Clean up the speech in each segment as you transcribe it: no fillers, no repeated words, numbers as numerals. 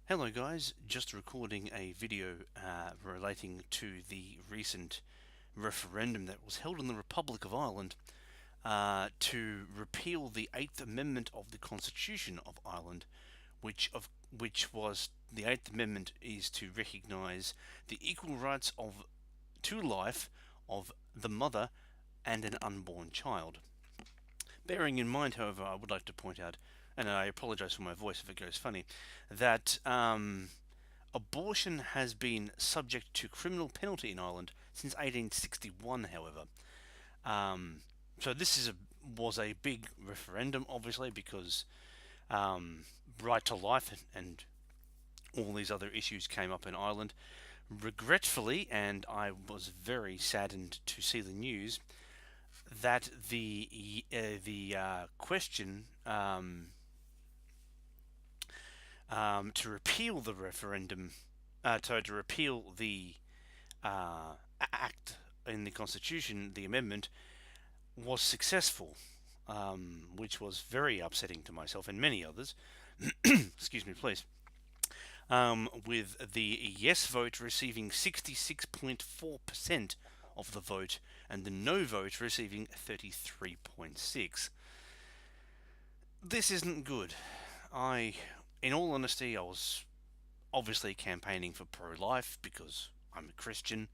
Hello guys, just recording a video relating to the recent referendum that was held in the Republic of Ireland to repeal the Eighth Amendment of the Constitution of Ireland, which was the Eighth Amendment is to recognise the equal rights of to life of the mother and an unborn child. Bearing in mind, however, I would like to point out, and I apologise for my voice if it goes funny, that abortion has been subject to criminal penalty in Ireland since 1861, however. So this was a big referendum, obviously, because right to life and all these other issues came up in Ireland. Regretfully, and I was very saddened to see the news, that the question to repeal the referendum, to repeal the act in the Constitution, the amendment, was successful, which was very upsetting to myself and many others. Excuse me, please. With the yes vote receiving 66.4% of the vote and the no vote receiving 33.6%. This isn't good. In all honesty, I was obviously campaigning for pro-life because I'm a Christian.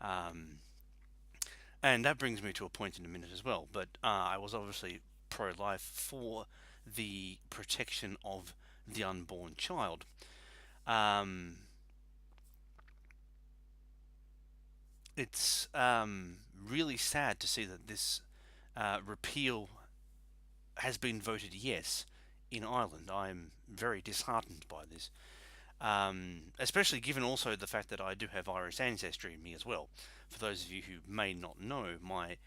And that brings me to a point in a minute as well. But I was obviously pro-life for the protection of the unborn child. It's really sad to see that this repeal has been voted yes in Ireland. I'm very disheartened by this, especially given also the fact that I do have Irish ancestry in me as well. For those of you who may not know, my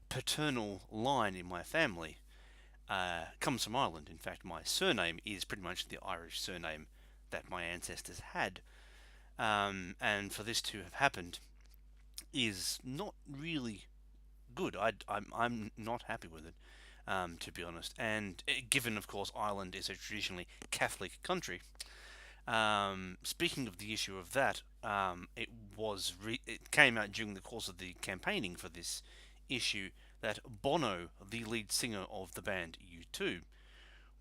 paternal line in my family comes from Ireland. In fact, my surname is pretty much the Irish surname that my ancestors had. And for this to have happened is not really good. I'm not happy with it, to be honest. And given, of course, Ireland is a traditionally Catholic country. Speaking of the issue of that, it came out during the course of the campaigning for this issue that Bono, the lead singer of the band U2,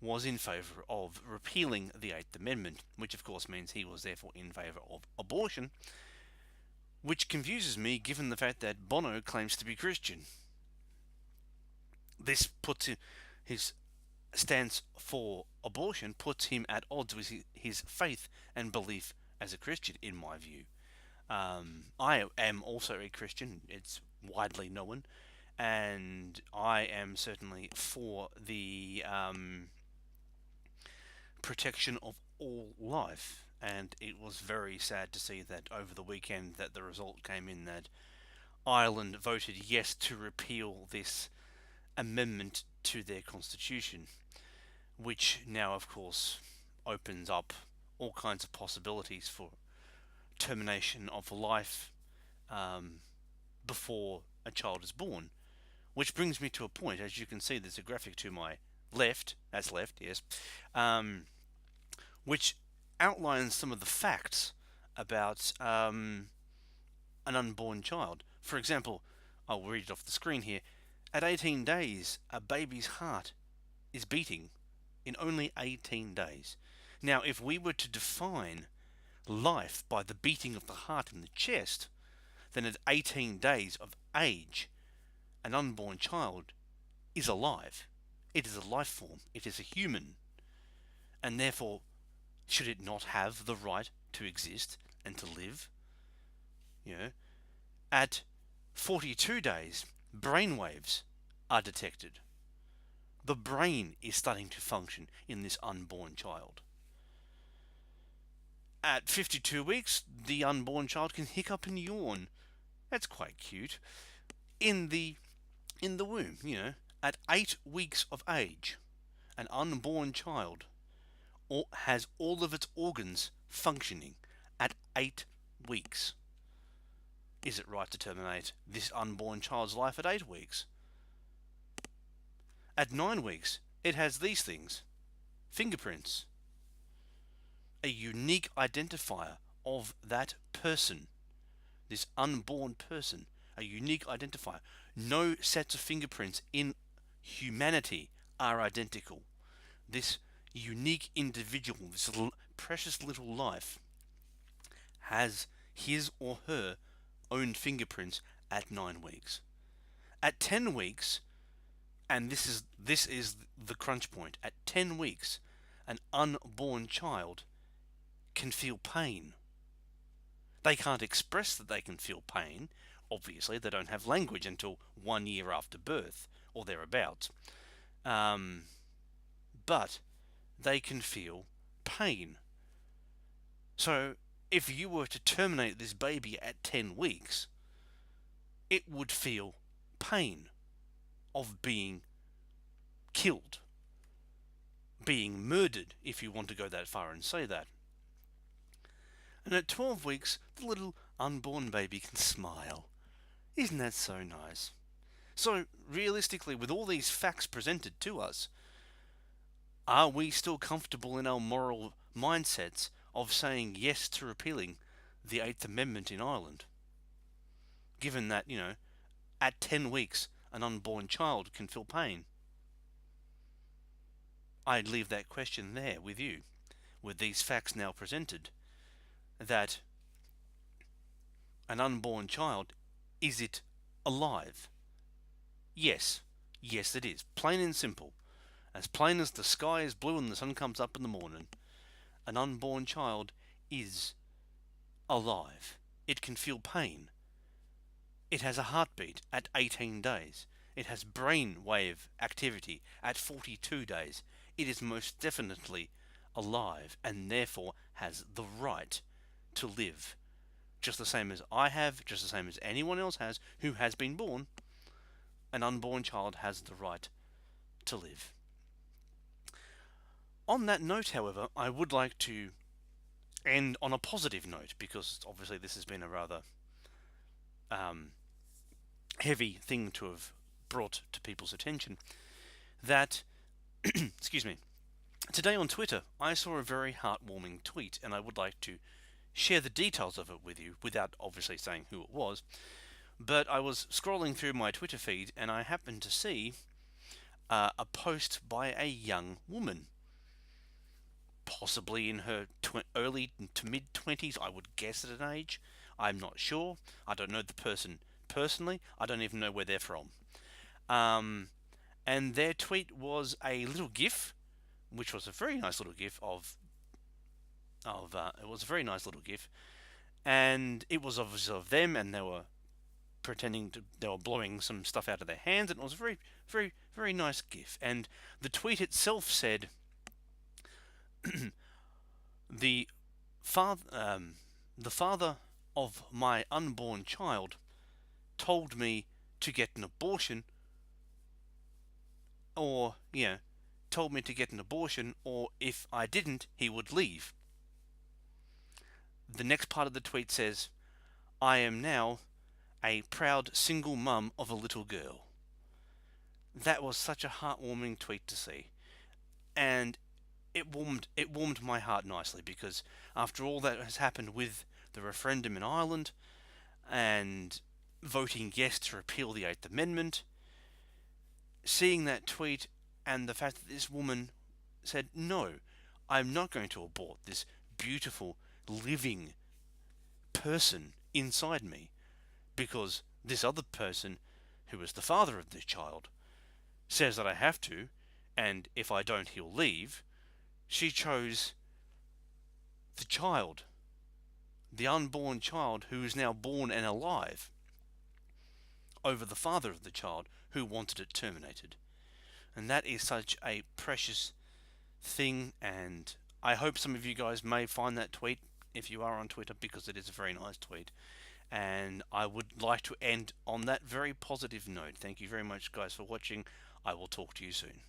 was in favour of repealing the Eighth Amendment, which of course means he was therefore in favour of abortion, which confuses me given the fact that Bono claims to be Christian. This puts his stance for abortion puts him at odds with his faith and belief as a Christian, in my view. I am also a Christian, it's widely known, and I am certainly for the protection of all life. And it was very sad to see that over the weekend that the result came in that Ireland voted yes to repeal this amendment to their constitution, which now, of course, opens up all kinds of possibilities for termination of life before a child is born. Which brings me to a point. As you can see, there's a graphic to my left, that's left, yes, which outlines some of the facts about an unborn child. For example, I'll read it off the screen here. At 18 days, a baby's heart is beating in only 18 days. Now, if we were to define life by the beating of the heart in the chest, then at 18 days of age, an unborn child is alive. It is a life form. It is a human. And therefore, should it not have the right to exist and to live? At 42 days, brainwaves are detected. The brain is starting to function in this unborn child. At 52 weeks, the unborn child can hiccup and yawn. That's quite cute. In the womb, at 8 weeks of age, an unborn child has all of its organs functioning at 8 weeks. Is it right to terminate this unborn child's life at 8 weeks? At 9 weeks, it has these things: fingerprints. a unique identifier of that person, this unborn person, a unique identifier. No sets of fingerprints in humanity are identical. This unique individual, this precious little life, has his or her own fingerprints at 9 weeks. At 10 weeks, and this is the crunch point. At 10 weeks, an unborn child can feel pain. They can't express that they can feel pain. Obviously, they don't have language until 1 year after birth or thereabouts. But they can feel pain. So, if you were to terminate this baby at 10 weeks, it would feel pain of being killed, being murdered, if you want to go that far and say that. And at 12 weeks, the little unborn baby can smile. Isn't that so nice? So, realistically, with all these facts presented to us, are we still comfortable in our moral mindsets of saying yes to repealing the Eighth Amendment in Ireland? Given that, at 10 weeks, an unborn child can feel pain. I'd leave that question there with you, with these facts now presented, that an unborn child, is it alive? Yes. Yes, it is. Plain and simple. As plain as the sky is blue and the sun comes up in the morning. An unborn child is alive. It can feel pain. It has a heartbeat at 18 days. It has brain wave activity at 42 days. It is most definitely alive and therefore has the right to live. Just the same as I have, just the same as anyone else has who has been born. An unborn child has the right to live. On that note, however, I would like to end on a positive note, because obviously this has been a rather heavy thing to have brought to people's attention. That, excuse me, today on Twitter I saw a very heartwarming tweet, and I would like to share the details of it with you without obviously saying who it was. But I was scrolling through my Twitter feed and I happened to see a post by a young woman, possibly in her early to mid-20s, I would guess at an age. I'm not sure. I don't know the person personally. I don't even know where they're from. And their tweet was a little GIF, which was a very nice little GIF it was a very nice little GIF, and it was obviously of them, and they were they were blowing some stuff out of their hands, and it was a very, very, very nice GIF. And the tweet itself said, the father of my unborn child told me to get an abortion, or told me to get an abortion, or if I didn't, he would leave. The next part of the tweet says, I am now a proud single mum of a little girl. That was such a heartwarming tweet to see, and it warmed my heart nicely, because after all that has happened with the referendum in Ireland and voting yes to repeal the Eighth Amendment, seeing that tweet and the fact that this woman said, no, I'm not going to abort this beautiful living person inside me, because this other person, who is the father of this child, says that I have to, and if I don't, he'll leave. She chose the child, the unborn child who is now born and alive, over the father of the child who wanted it terminated. And that is such a precious thing, and I hope some of you guys may find that tweet if you are on Twitter, because it is a very nice tweet. And I would like to end on that very positive note. Thank you very much, guys, for watching. I will talk to you soon.